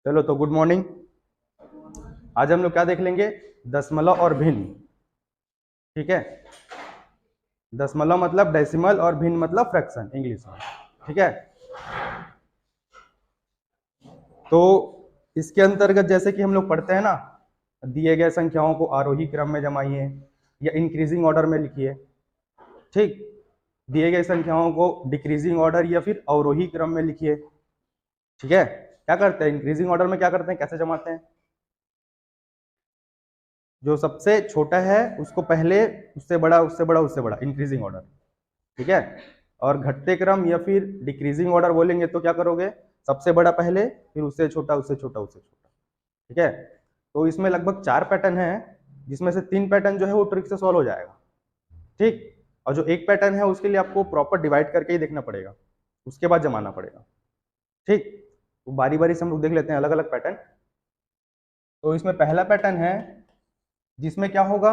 चलो तो good morning. आज हम लोग क्या देख लेंगे? दशमलव और भिन्न। ठीक है। दशमलव मतलब डेसिमल और भिन्न मतलब फ्रैक्शन इंग्लिश में। ठीक है। तो इसके अंतर्गत जैसे कि हम लोग पढ़ते हैं ना, दिए गए संख्याओं को आरोही क्रम में जमाइए या इंक्रीजिंग ऑर्डर में लिखिए। ठीक। दिए गए संख्याओं को डिक्रीजिंग ऑर्डर या फिर अवरोही क्रम में लिखिए। ठीक है। क्या करते हैं इंक्रीजिंग ऑर्डर में? क्या करते हैं, कैसे जमाते हैं? जो सबसे छोटा है उसको पहले, उससे बड़ा, उससे बड़ा, उससे बड़ा, इंक्रीजिंग ऑर्डर। ठीक है। और घटते क्रम या फिर डिक्रीजिंग ऑर्डर बोलेंगे तो क्या करोगे? सबसे बड़ा पहले, फिर उससे छोटा, उससे छोटा, उससे छोटा। ठीक है। तो इसमें लगभग 4 पैटर्न है, जिसमें से 3 पैटर्न जो है वो ट्रिक से सॉल्व हो जाएगा। ठीक। और जो एक पैटर्न है उसके लिए आपको प्रॉपर डिवाइड करके ही देखना पड़ेगा, उसके बाद जमाना पड़ेगा। ठीक। तो बारी बारी से हम लोग देख लेते हैं अलग अलग पैटर्न। तो इसमें पहला पैटर्न है जिसमें क्या होगा,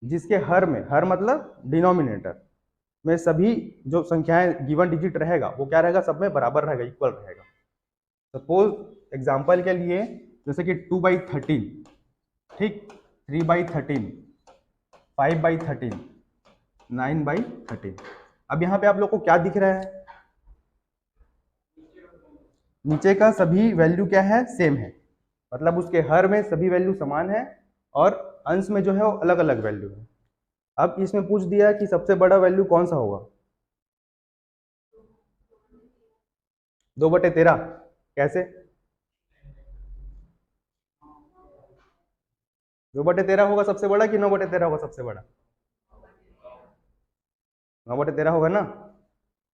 जिसके हर में, हर मतलब डिनोमिनेटर में सभी जो संख्याएं गिवन डिजिट रहेगा वो क्या रहेगा, सब में बराबर रहेगा, इक्वल रहेगा। सपोज एग्जांपल के लिए जैसे कि 2/13, ठीक, 3/13, 5/13, 9/13। अब यहाँ पे आप लोग को क्या दिख रहा है? नीचे का सभी वैल्यू क्या है, सेम है, मतलब उसके हर में सभी वैल्यू समान है और अंश में जो है वो अलग अलग वैल्यू है। अब इसमें पूछ दिया कि सबसे बड़ा वैल्यू कौन सा होगा? 2/13। कैसे? 2/13 होगा सबसे बड़ा कि 9/13 होगा सबसे बड़ा? 9/13 होगा ना।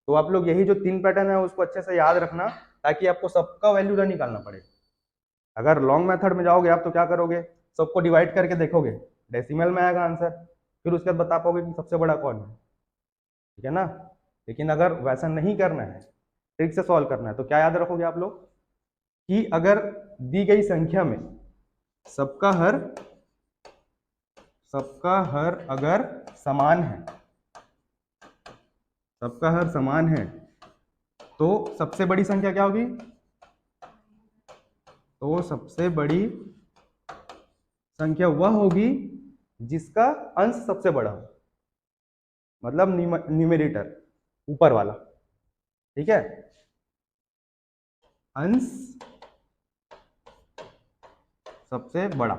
तो आप लोग यही जो 3 पैटर्न है उसको अच्छे से याद रखना, ताकि आपको सबका वैल्यू ना निकालना पड़े। अगर लॉन्ग मेथड में जाओगे आप तो क्या करोगे, सबको डिवाइड करके देखोगे, डेसिमल में आएगा आंसर, फिर उसके बाद बता पाओगे कि सबसे बड़ा कौन है। ठीक है ना। लेकिन अगर वैसा नहीं करना है, ट्रिक से सॉल्व करना है, तो क्या याद रखोगे आप लोग कि अगर दी गई संख्या में सबका हर, सबका हर अगर समान है, सबका हर समान है, तो सबसे बड़ी संख्या क्या होगी? तो सबसे बड़ी संख्या वह होगी जिसका अंश सबसे बड़ा हो, मतलब न्यूमेरेटर, ऊपर वाला। ठीक है। अंश सबसे बड़ा।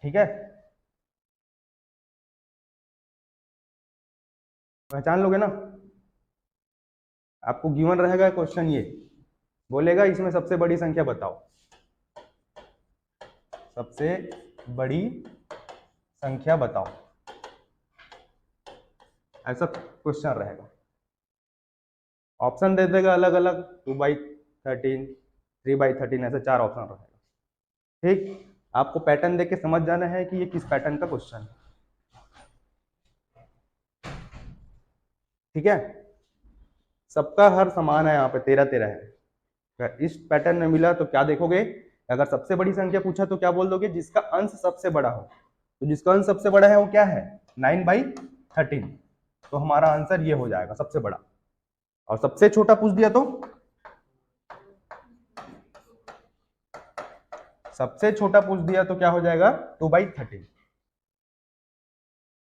ठीक है। पहचान लोगे ना। आपको गिवन रहेगा क्वेश्चन, ये बोलेगा इसमें सबसे बड़ी संख्या बताओ, सबसे बड़ी संख्या बताओ, ऐसा क्वेश्चन रहेगा। ऑप्शन दे देगा अलग अलग, 2/13, 3/13, ऐसे 4 ऑप्शन रहेगा। ठीक। आपको पैटर्न देख के समझ जाना है कि ये किस पैटर्न का क्वेश्चन है। ठीक है। सबका हर समान है, यहाँ पे 13 है। अगर इस पैटर्न में मिला तो क्या देखोगे, अगर सबसे बड़ी संख्या पूछा तो क्या बोल दोगे, जिसका अंश सबसे बड़ा हो। तो जिसका अंश सबसे बड़ा है वो क्या है, 9/13। तो हमारा आंसर ये हो जाएगा, सबसे बड़ा। और सबसे छोटा पूछ दिया तो, सबसे छोटा पूछ दिया तो क्या हो जाएगा, 2/13,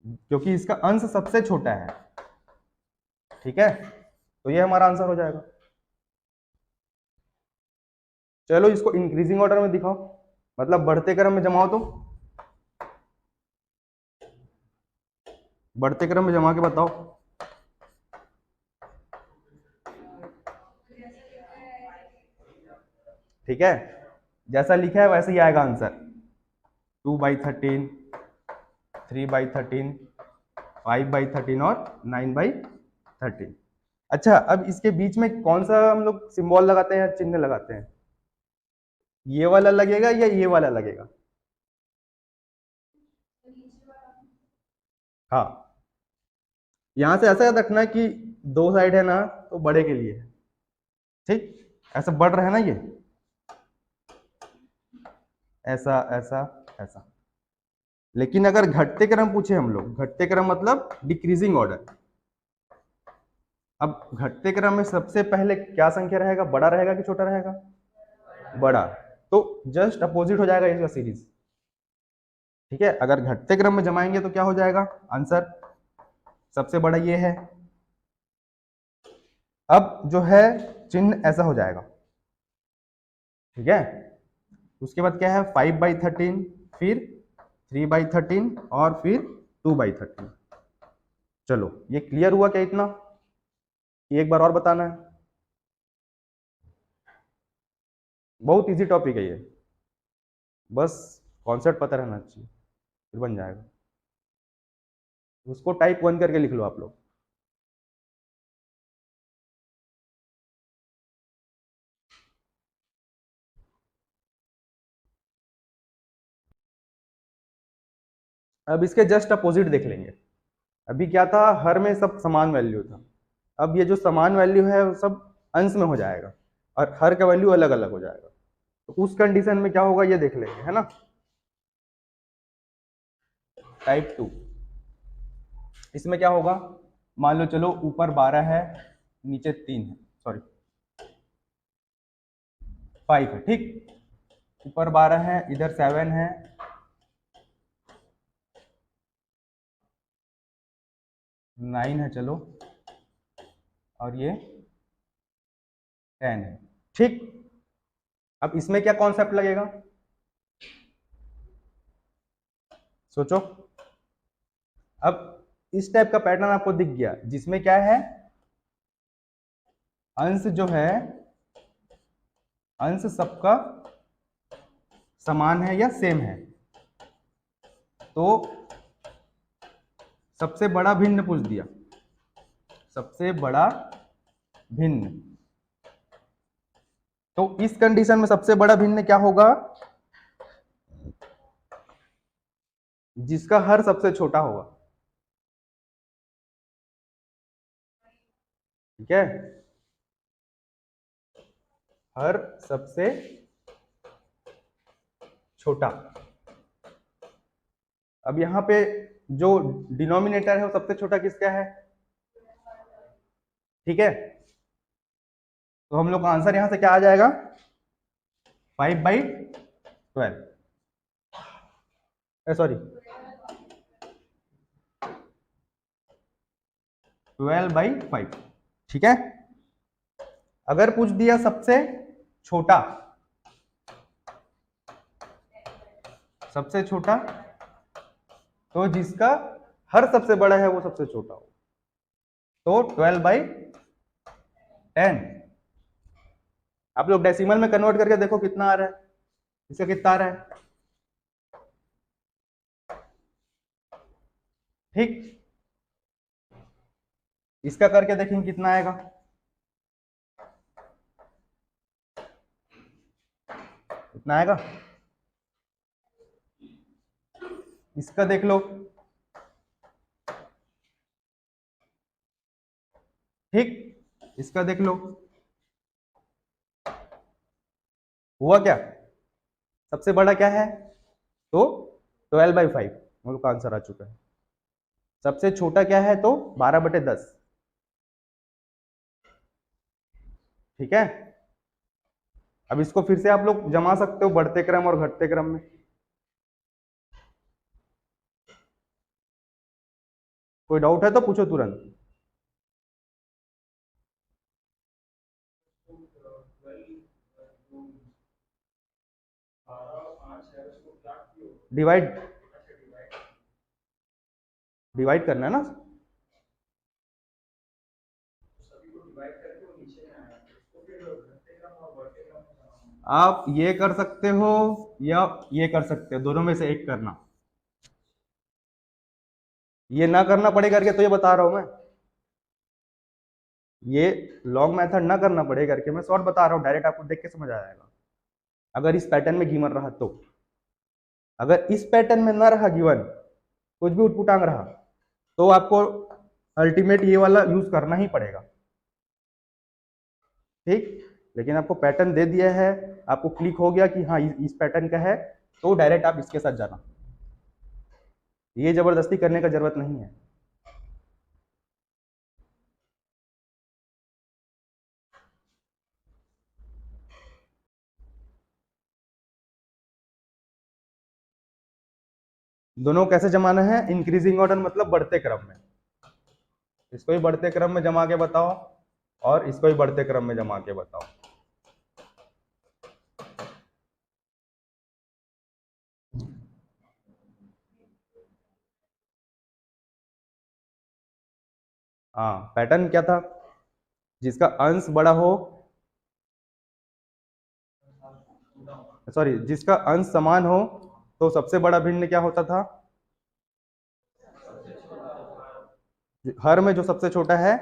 क्योंकि इसका अंश सबसे छोटा है। ठीक है। तो ये हमारा आंसर हो जाएगा। चलो इसको इंक्रीजिंग ऑर्डर में दिखाओ, मतलब बढ़ते क्रम में जमाओ। तो बढ़ते क्रम में जमा के बताओ। ठीक है। जैसा लिखा है वैसे ही आएगा आंसर, 2/13, 3/13, 5/13 और 9/13। अच्छा, अब इसके बीच में कौन सा हम लोग सिंबल लगाते हैं, चिन्ह लगाते हैं? ये वाला लगेगा या ये वाला लगेगा? हाँ। यहां से ऐसा याद रखना कि 2 साइड है ना, तो बड़े के लिए है। ठीक। ऐसा बढ़ रहा है ना ये, ऐसा ऐसा ऐसा। लेकिन अगर घटते क्रम पूछे हम लोग, घटते क्रम मतलब डिक्रीजिंग ऑर्डर, अब घटते क्रम में सबसे पहले क्या संख्या रहेगा, बड़ा रहेगा कि छोटा रहेगा, बड़ा, तो जस्ट अपोजिट हो जाएगा इसका सीरीज। ठीक है, अगर घटते क्रम में जमाएंगे तो क्या हो जाएगा आंसर, सबसे बड़ा ये है। अब जो है चिन्ह ऐसा हो जाएगा, ठीक है। उसके बाद क्या है 5/13, फिर 3/13 और फिर 2/13। चलो ये क्लियर हुआ क्या इतना, एक बार और बताना है, बहुत इजी टॉपिक है ये, बस कॉन्सेप्ट पता रहना चाहिए फिर बन जाएगा। उसको टाइप 1 करके लिख लो आप लोग। अब इसके जस्ट अपोजिट देख लेंगे। अभी क्या था, हर में सब समान वैल्यू था, अब ये जो समान वैल्यू है वो सब अंश में हो जाएगा और हर का वैल्यू अलग अलग हो जाएगा। तो उस कंडीशन में क्या होगा ये देख लेंगे, है ना। टाइप 2, इसमें क्या होगा, मान लो चलो ऊपर 12 है, नीचे 3 है, सॉरी 5 है, ठीक, ऊपर 12 है, इधर 7 है, 9 है, चलो, और ये 10 है, ठीक। अब इसमें क्या कॉन्सेप्ट लगेगा, सोचो। अब इस टाइप का पैटर्न आपको दिख गया जिसमें क्या है, अंश जो है, अंश सबका समान है या सेम है, तो सबसे बड़ा भिन्न पूछ दिया, सबसे बड़ा भिन्न। तो इस कंडीशन में सबसे बड़ा भिन्न क्या होगा, जिसका हर सबसे छोटा होगा, ठीक है, हर सबसे छोटा। अब यहां पे जो डिनोमिनेटर है वो सबसे छोटा किसका है, ठीक है, तो हम लोग का आंसर यहां से क्या आ जाएगा 5/12, सॉरी 12/5, ठीक है। अगर पूछ दिया सबसे छोटा, सबसे छोटा, तो जिसका हर सबसे बड़ा है वो सबसे छोटा हो, तो 12/10। आप लोग डेसिमल में कन्वर्ट करके देखो कितना आ रहा है, इसका कितना आ रहा है, ठीक, इसका करके देखेंगे कितना आएगा, कितना आएगा, इसका देख लो, ठीक, इसका देख लो, हुआ क्या, सबसे बड़ा क्या है, तो 12/5 हम लोग का आंसर आ चुका है। सबसे छोटा क्या है, तो 12/10, ठीक है। अब इसको फिर से आप लोग जमा सकते हो बढ़ते क्रम और घटते क्रम में। कोई डाउट है तो पूछो तुरंत। डिवाइड, डिवाइड करना है ना, आप ये कर सकते हो या ये कर सकते हो, दोनों में से एक करना, ये ना करना पड़े करके तो ये बता रहा हूं मैं, ये लॉन्ग मेथड ना करना पड़े करके मैं शॉर्ट बता रहा हूं, डायरेक्ट आपको देख के समझ आ जाएगा। अगर इस पैटर्न में गिवन रहा तो, अगर इस पैटर्न में ना रहा गिवन, कुछ भी उटपुटांग रहा, तो आपको अल्टीमेट ये वाला यूज करना ही पड़ेगा, ठीक। लेकिन आपको पैटर्न दे दिया है, आपको क्लिक हो गया कि हाँ इस पैटर्न का है, तो डायरेक्ट आप इसके साथ जाना, ये जबरदस्ती करने का जरूरत नहीं है। दोनों कैसे जमाना है? इंक्रीजिंग ऑर्डर मतलब बढ़ते क्रम में। इसको भी बढ़ते क्रम में जमा के बताओ और इसको भी बढ़ते क्रम में जमा के बताओ। हाँ, पैटर्न क्या था? जिसका अंश बड़ा हो, सॉरी, जिसका अंश समान हो तो सबसे बड़ा भिन्न क्या होता था? हर में जो सबसे छोटा है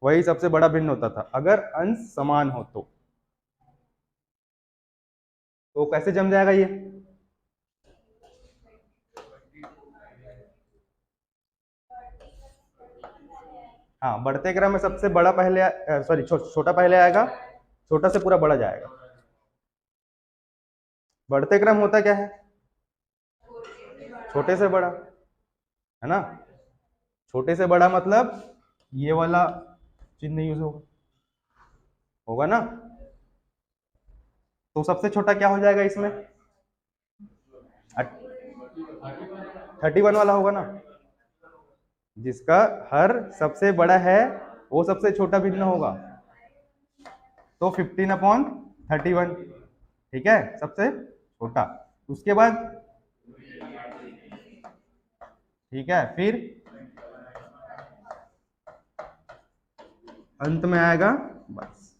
वही सबसे बड़ा भिन्न होता था, अगर अंश समान हो तो कैसे जम जाएगा ये? हाँ, बढ़ते क्रम में सबसे बड़ा पहले, सॉरी, छोटा पहले आएगा, छोटा से पूरा बड़ा जाएगा। बढ़ते क्रम होता क्या है? छोटे से बड़ा, है ना? छोटे से बड़ा मतलब ये वाला चिन्ह यूज होगा, होगा ना? तो सबसे छोटा क्या हो जाएगा इसमें? 31 वाला होगा ना? जिसका हर सबसे बड़ा है वो सबसे छोटा भिन्न होगा, तो 15/31, ठीक है, सबसे छोटा। उसके बाद ठीक है, फिर अंत में आएगा, बस।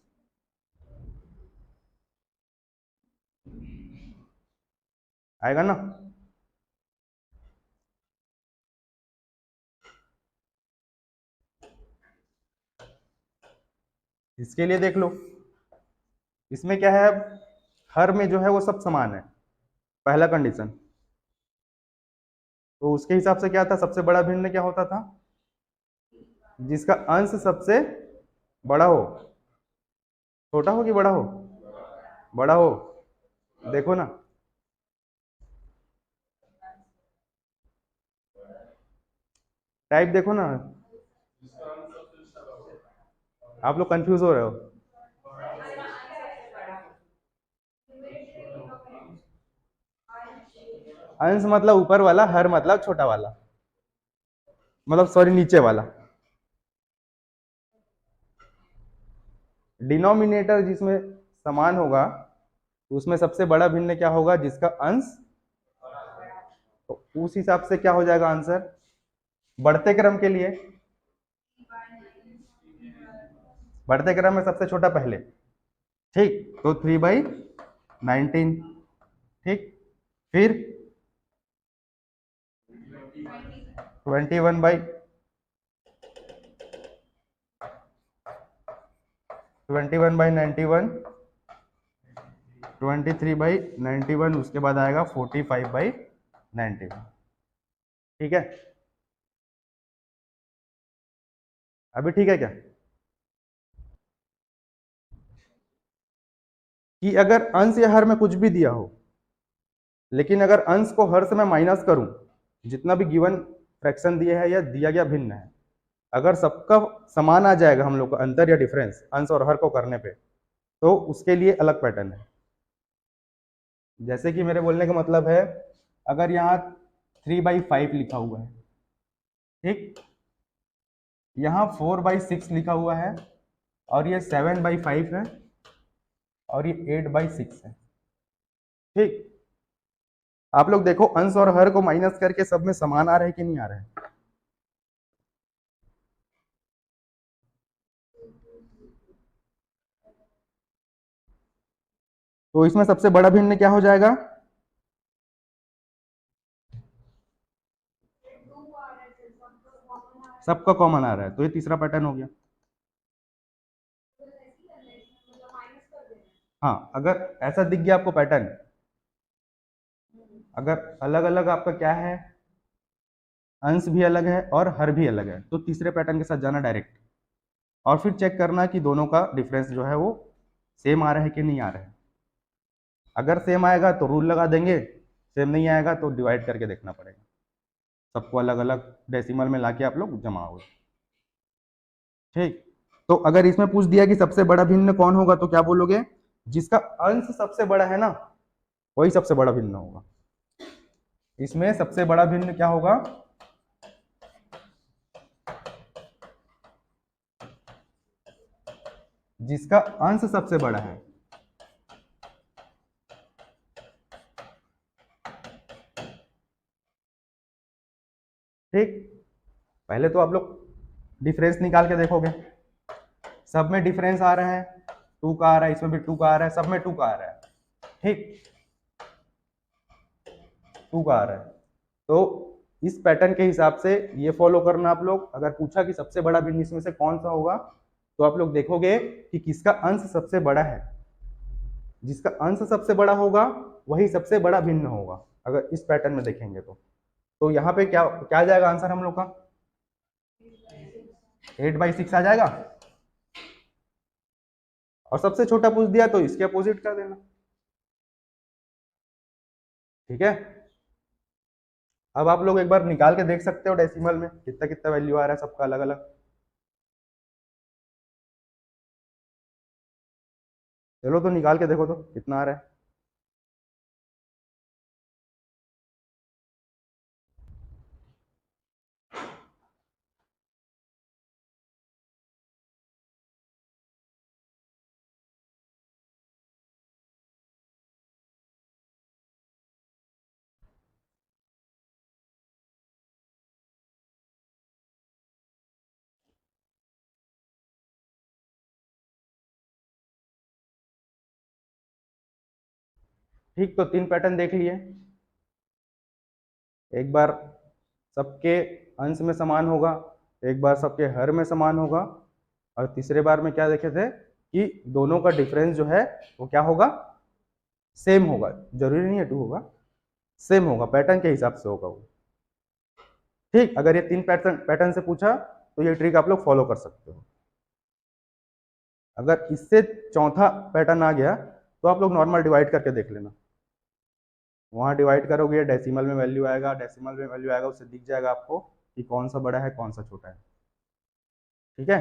आएगा ना? इसके लिए देख लो, इसमें क्या है, हर में जो है वो सब समान है, पहला कंडीशन। तो उसके हिसाब से क्या था, सबसे बड़ा भिन्न क्या होता था? जिसका अंश सबसे बड़ा हो। छोटा हो कि बड़ा हो? बड़ा हो। देखो ना, टाइप देखो ना, आप लोग कंफ्यूज हो रहे हो। अंश मतलब ऊपर वाला, हर मतलब छोटा वाला, मतलब सॉरी, नीचे वाला। डिनोमिनेटर जिसमें समान होगा उसमें सबसे बड़ा भिन्न क्या होगा? जिसका अंश, तो उस हिसाब से क्या हो जाएगा आंसर बढ़ते क्रम के लिए? बढ़ते क्रम में सबसे छोटा पहले, ठीक, तो 3/19, ठीक। फिर 21/91, 23/91, उसके बाद आएगा 45/91, ठीक है। अभी ठीक है क्या? कि अगर अंश या हर में कुछ भी दिया हो, लेकिन अगर अंश को हर से मैं माइनस करूं, जितना भी गिवन फ्रैक्शन दिया है या दिया गया भिन्न है, अगर सबका समान आ जाएगा हम लोग को अंतर या डिफरेंस अंश और हर को करने पे, तो उसके लिए अलग पैटर्न है। जैसे कि मेरे बोलने का मतलब है, अगर यहाँ 3/5 लिखा हुआ है, ठीक, यहाँ 4/6 लिखा हुआ है, और ये 7/5 है, और ये 8/6 है, ठीक। आप लोग देखो, अंश और हर को माइनस करके सब में समान आ रहे हैं कि नहीं आ रहे हैं? तो इसमें सबसे बड़ा भिन्न क्या हो जाएगा? सबका कॉमन आ रहा है, तो ये तीसरा पैटर्न हो गया। हाँ, अगर ऐसा दिख गया आपको पैटर्न, अगर अलग अलग आपका क्या है, अंश भी अलग है और हर भी अलग है, तो तीसरे पैटर्न के साथ जाना डायरेक्ट, और फिर चेक करना कि दोनों का डिफरेंस जो है वो सेम आ रहा है कि नहीं आ रहा है। अगर सेम आएगा तो रूल लगा देंगे, सेम नहीं आएगा तो डिवाइड करके देखना पड़ेगा, सबको अलग अलग डेसिमल में लाके आप लोग जमा हो, ठीक। तो अगर इसमें पूछ दिया कि सबसे बड़ा भिन्न कौन होगा, तो क्या बोलोगे? जिसका अंश सबसे बड़ा है ना, वही सबसे बड़ा भिन्न होगा। इसमें सबसे बड़ा भिन्न क्या होगा? जिसका अंश सबसे बड़ा है। ठीक, पहले तो आप लोग डिफरेंस निकाल के देखोगे, सब में डिफरेंस आ रहा है, 2 का आ रहा है, इसमें भी 2 का आ रहा है, सब में 2 का आ रहा है। ठीक, 2 का आ रहा है, तो इस पैटर्न के हिसाब से ये फॉलो करना आप लोग। अगर पूछा कि सबसे बड़ा भिन्न इसमें से कौन सा होगा, तो आप लोग देखोगे कि किसका अंश सबसे बड़ा है। जिसका अंश सबसे बड़ा होगा वही सबसे बड़ा भिन्न होगा, अगर इस पैटर्न में देखेंगे तो यहाँ पे क्या क्या आ जाएगा आंसर हम लोग का? 8/6 आ जाएगा। और सबसे छोटा पूछ दिया तो इसके अपोजिट कर देना। ठीक है, अब आप लोग एक बार निकाल के देख सकते हो डेसिमल में कितना कितना वैल्यू आ रहा है सबका अलग अलग। चलो तो निकाल के देखो तो कितना आ रहा है। ठीक, तो 3 पैटर्न देख लिए। एक बार सबके अंश में समान होगा, एक बार सबके हर में समान होगा, और तीसरे बार में क्या देखे थे कि दोनों का डिफरेंस जो है वो क्या होगा? सेम होगा। जरूरी नहीं है 2 होगा, सेम होगा, पैटर्न के हिसाब से होगा वो। ठीक, अगर ये 3 पैटर्न पैटर्न से पूछा तो ये ट्रिक आप लोग फॉलो कर सकते हो। अगर इससे चौथा पैटर्न आ गया तो आप लोग नॉर्मल डिवाइड करके देख लेना। वहां डिवाइड करोगे डेसिमल में वैल्यू आएगा, डेसिमल में वैल्यू आएगा, उससे दिख जाएगा आपको कि कौन सा बड़ा है कौन सा छोटा है। ठीक है,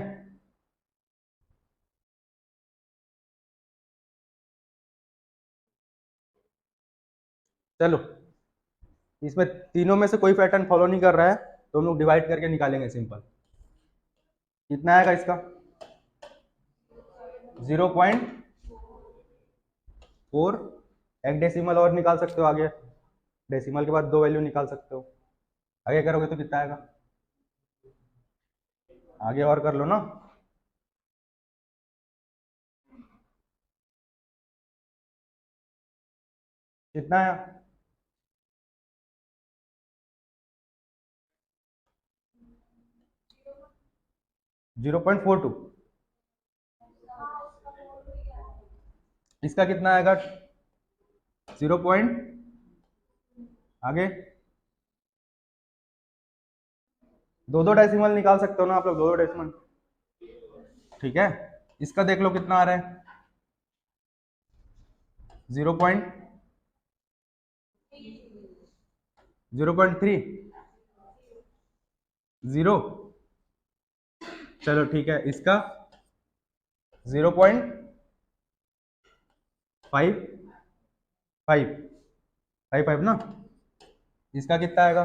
चलो इसमें तीनों में से कोई पैटर्न फॉलो नहीं कर रहा है तो हम लोग डिवाइड करके निकालेंगे सिंपल। कितना आएगा इसका? 0.4। एक डेसिमल और निकाल सकते हो आगे, डेसिमल के बाद 2 वैल्यू निकाल सकते हो। आगे करोगे तो कितना आएगा? आगे और कर लो ना। कितना आया? 0.42। इसका कितना आएगा? 0 पॉइंट, आगे दो दो डेसिमल निकाल सकते हो ना आप लोग, दो दो डेसिमल। ठीक है, इसका देख लो कितना आ रहा है? 0.3। 0। चलो ठीक है, इसका 0.55 ना। इसका कितना आएगा?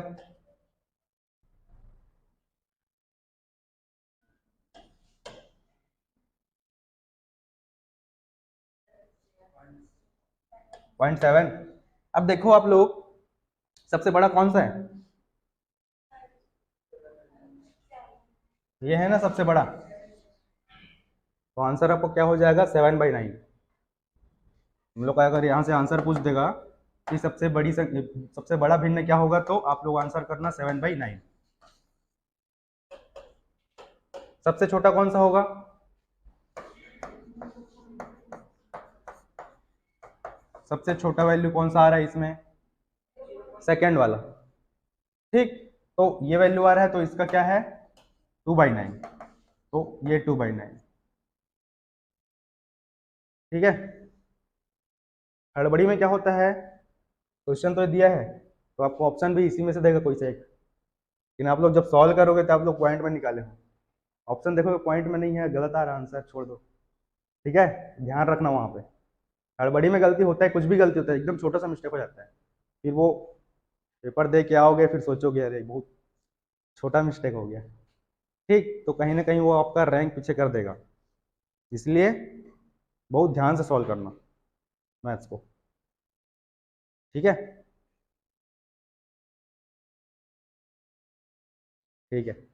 0.7। अब देखो आप लोग, सबसे बड़ा कौन सा है? ये है ना सबसे बड़ा, तो आंसर आपको क्या हो जाएगा? 7/9। हम लोग का अगर यहाँ से आंसर पूछ देगा कि सबसे बड़ा भिन्न क्या होगा, तो आप लोग आंसर करना 7/9। सबसे छोटा कौन सा होगा? सबसे छोटा वैल्यू कौन सा आ रहा है इसमें? सेकेंड वाला। ठीक, तो ये वैल्यू आ रहा है तो इसका क्या है? 2/9। तो ये 2/9। ठीक है, हड़बड़ी में क्या होता है, क्वेश्चन तो दिया है तो आपको ऑप्शन भी इसी में से देगा कोई सा एक, लेकिन आप लोग जब सॉल्व करोगे तो आप लोग पॉइंट में निकाले हो, ऑप्शन देखोगे पॉइंट में नहीं है, गलत आ रहा आंसर, छोड़ दो। ठीक है, ध्यान रखना वहां पे। हड़बड़ी में गलती होता है, कुछ भी गलती होता है, एकदम छोटा सा मिस्टेक हो जाता है, फिर वो पेपर दे के आओगे फिर सोचोगे अरे बहुत छोटा मिस्टेक हो गया। ठीक, तो कहीं ना कहीं वो आपका रैंक पीछे कर देगा। इसलिए बहुत ध्यान से सॉल्व करना मैथ्स को। ठीक है। ठीक है।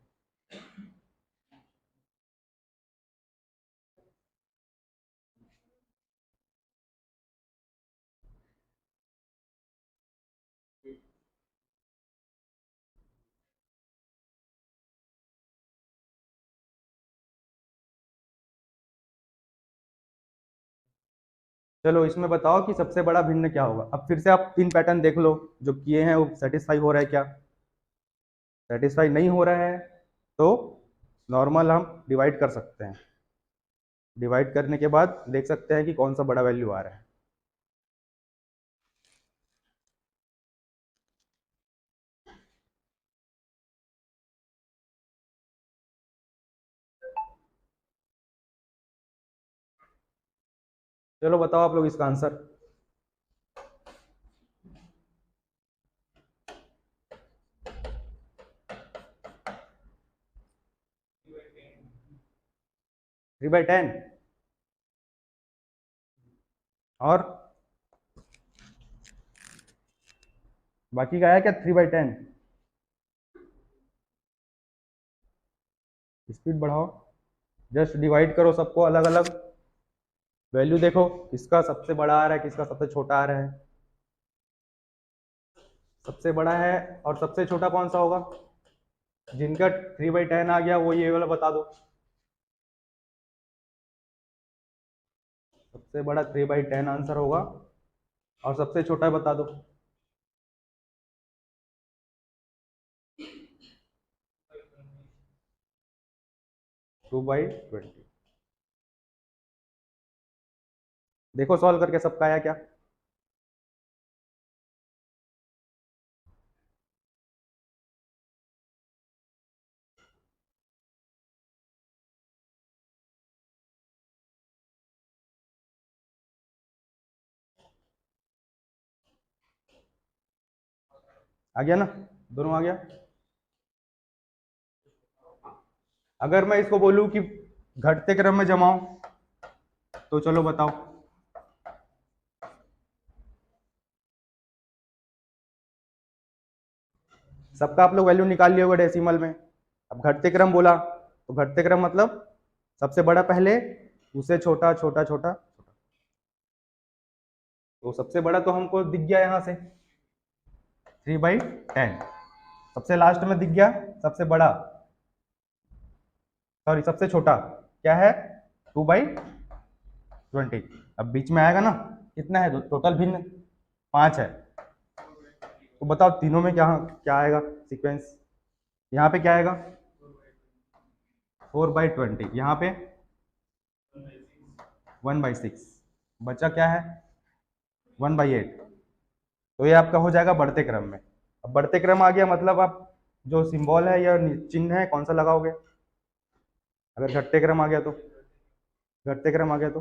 चलो इसमें बताओ कि सबसे बड़ा भिन्न क्या होगा। अब फिर से आप तीन पैटर्न देख लो जो किए हैं, वो सेटिस्फाई हो रहा है क्या? सेटिस्फाई नहीं हो रहा है तो नॉर्मल हम डिवाइड कर सकते हैं। डिवाइड करने के बाद देख सकते हैं कि कौन सा बड़ा वैल्यू आ रहा है। चलो बताओ आप लोग इसका आंसर। 3/10। और बाकी का है क्या 3/10? स्पीड बढ़ाओ, जस्ट डिवाइड करो सबको अलग अलग। वैल्यू देखो किसका सबसे बड़ा आ रहा है, किसका सबसे छोटा आ रहा है। सबसे बड़ा है और सबसे छोटा कौन सा होगा? जिनका 3/10 आ गया वो ये वाला बता दो। सबसे बड़ा 3/10 आंसर होगा। और सबसे छोटा बता दो। 2/20। देखो सॉल्व करके सबका आया क्या? आ गया ना? दोनों आ गया। अगर मैं इसको बोलूं कि घटते क्रम में जमाओ तो चलो बताओ। सबका आप लोग वैल्यू निकाल लिया होगा डेसिमल में। अब घटते क्रम बोला तो घटते क्रम मतलब सबसे बड़ा पहले, उससे छोटा छोटा छोटा छोटा। तो सबसे बड़ा तो हमको दिख गया यहाँ से 3/10। सबसे लास्ट में दिख गया सबसे बड़ा, सॉरी सबसे छोटा क्या है? 2/20। अब बीच में आएगा ना, कितना है टोटल भिन्न? 5 है। तो बताओ तीनों में क्या क्या आएगा सीक्वेंस? यहाँ पे क्या आएगा? 4/20। यहाँ पे 1/6। बचा क्या है? 1/8। तो ये आपका हो जाएगा बढ़ते क्रम में। अब बढ़ते क्रम आ गया मतलब आप जो सिंबल है या चिन्ह है कौन सा लगाओगे? अगर घटते क्रम आ गया तो, घटते क्रम आ गया तो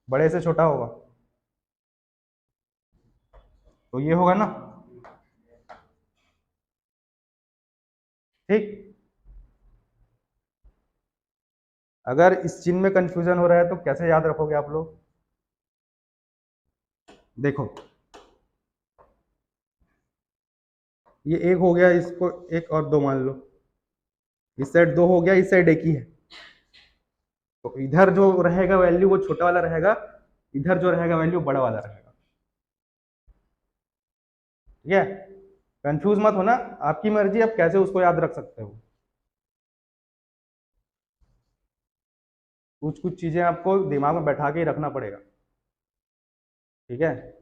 बड़े से छोटा होगा। तो ये होगा ना। ठीक। अगर इस चिन्ह में कंफ्यूजन हो रहा है तो कैसे याद रखोगे आप लोग? देखो ये एक हो गया, इसको एक और दो मान लो। इस साइड दो हो गया, इस साइड एक ही है। तो इधर जो रहेगा वैल्यू वो छोटा वाला रहेगा, इधर जो रहेगा वैल्यू बड़ा वाला रहेगा। ठीक है। कंफ्यूज मत होना, आपकी मर्जी आप कैसे उसको याद रख सकते हो। कुछ कुछ चीजें आपको दिमाग में बैठा के ही रखना पड़ेगा। ठीक है।